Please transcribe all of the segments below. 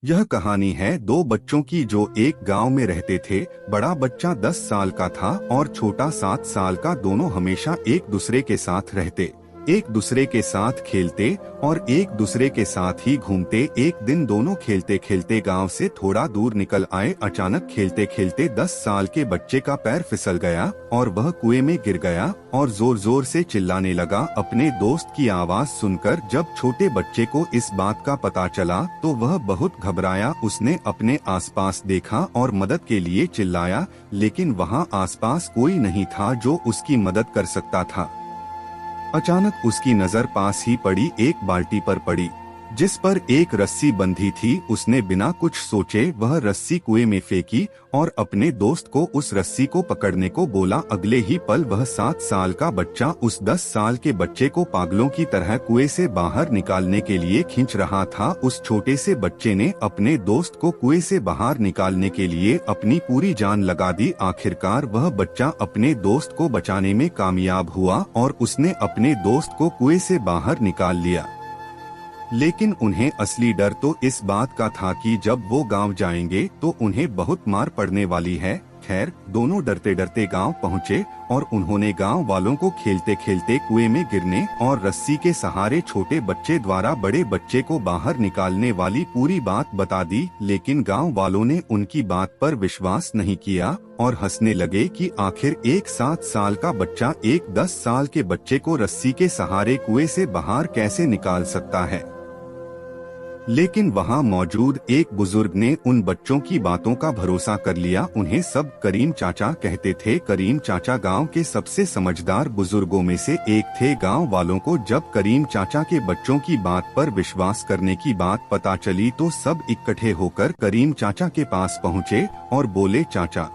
यह कहानी है दो बच्चों की जो एक गांव में रहते थे। बड़ा बच्चा 10 साल का था और छोटा 7 साल का। दोनों हमेशा एक दूसरे के साथ रहते, एक दूसरे के साथ खेलते और एक दूसरे के साथ ही घूमते। एक दिन दोनों खेलते खेलते गांव से थोड़ा दूर निकल आए। अचानक खेलते खेलते 10 साल के बच्चे का पैर फिसल गया और वह कुएं में गिर गया और जोर जोर से चिल्लाने लगा। अपने दोस्त की आवाज सुनकर जब छोटे बच्चे को इस बात का पता चला तो वह बहुत घबराया। उसने अपने आसपास देखा और मदद के लिए चिल्लाया, लेकिन वहां आसपास कोई नहीं था जो उसकी मदद कर सकता था। अचानक उसकी नजर पास ही पड़ी एक बाल्टी पर पड़ी, जिस पर एक रस्सी बंधी थी। उसने बिना कुछ सोचे वह रस्सी कुएं में फेंकी और अपने दोस्त को उस रस्सी को पकड़ने को बोला। अगले ही पल वह 7 साल का बच्चा उस 10 साल के बच्चे को पागलों की तरह कुएं से बाहर निकालने के लिए खींच रहा था। उस छोटे से बच्चे ने अपने दोस्त को कुएं से बाहर निकालने के लिए अपनी पूरी जान लगा दी। आखिरकार वह बच्चा अपने दोस्त को बचाने में कामयाब हुआ और उसने अपने दोस्त को कुएं से बाहर निकाल लिया। लेकिन उन्हें असली डर तो इस बात का था कि जब वो गांव जाएंगे तो उन्हें बहुत मार पड़ने वाली है। खैर, दोनों डरते डरते गांव पहुंचे और उन्होंने गांव वालों को खेलते खेलते कुएं में गिरने और रस्सी के सहारे छोटे बच्चे द्वारा बड़े बच्चे को बाहर निकालने वाली पूरी बात बता दी। लेकिन गांव वालों ने उनकी बात पर विश्वास नहीं किया और हंसने लगे कि आखिर एक 7 साल का बच्चा एक 10 साल के बच्चे को रस्सी के सहारे कुएं से बाहर कैसे निकाल सकता है। लेकिन वहां मौजूद एक बुजुर्ग ने उन बच्चों की बातों का भरोसा कर लिया। उन्हें सब करीम चाचा कहते थे। करीम चाचा गांव के सबसे समझदार बुजुर्गों में से एक थे। गांव वालों को जब करीम चाचा के बच्चों की बात पर विश्वास करने की बात पता चली तो सब इकट्ठे होकर करीम चाचा के पास पहुँचे और बोले, चाचा,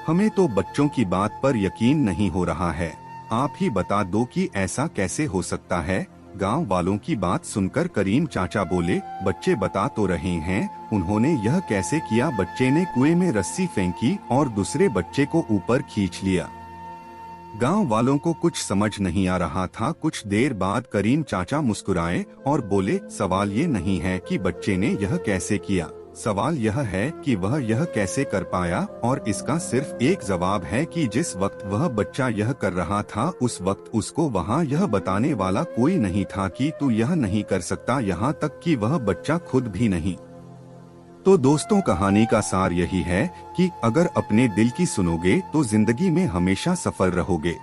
हमें तो बच्चों की बात पर यकीन नहीं हो रहा है। आप ही बता दो कि ऐसा कैसे हो सकता है। गांव वालों की बात सुनकर करीम चाचा बोले, बच्चे बता तो रहे हैं, उन्होंने यह कैसे किया। बच्चे ने कुएं में रस्सी फेंकी और दूसरे बच्चे को ऊपर खींच लिया। गांव वालों को कुछ समझ नहीं आ रहा था। कुछ देर बाद करीम चाचा मुस्कुराए और बोले, सवाल ये नहीं है कि बच्चे ने यह कैसे किया, सवाल यह है कि वह यह कैसे कर पाया। और इसका सिर्फ एक जवाब है कि जिस वक्त वह बच्चा यह कर रहा था उस वक्त उसको वहाँ यह बताने वाला कोई नहीं था कि तू यह नहीं कर सकता, यहाँ तक कि वह बच्चा खुद भी नहीं। तो दोस्तों, कहानी का सार यही है कि अगर अपने दिल की सुनोगे तो जिंदगी में हमेशा सफल रहोगे।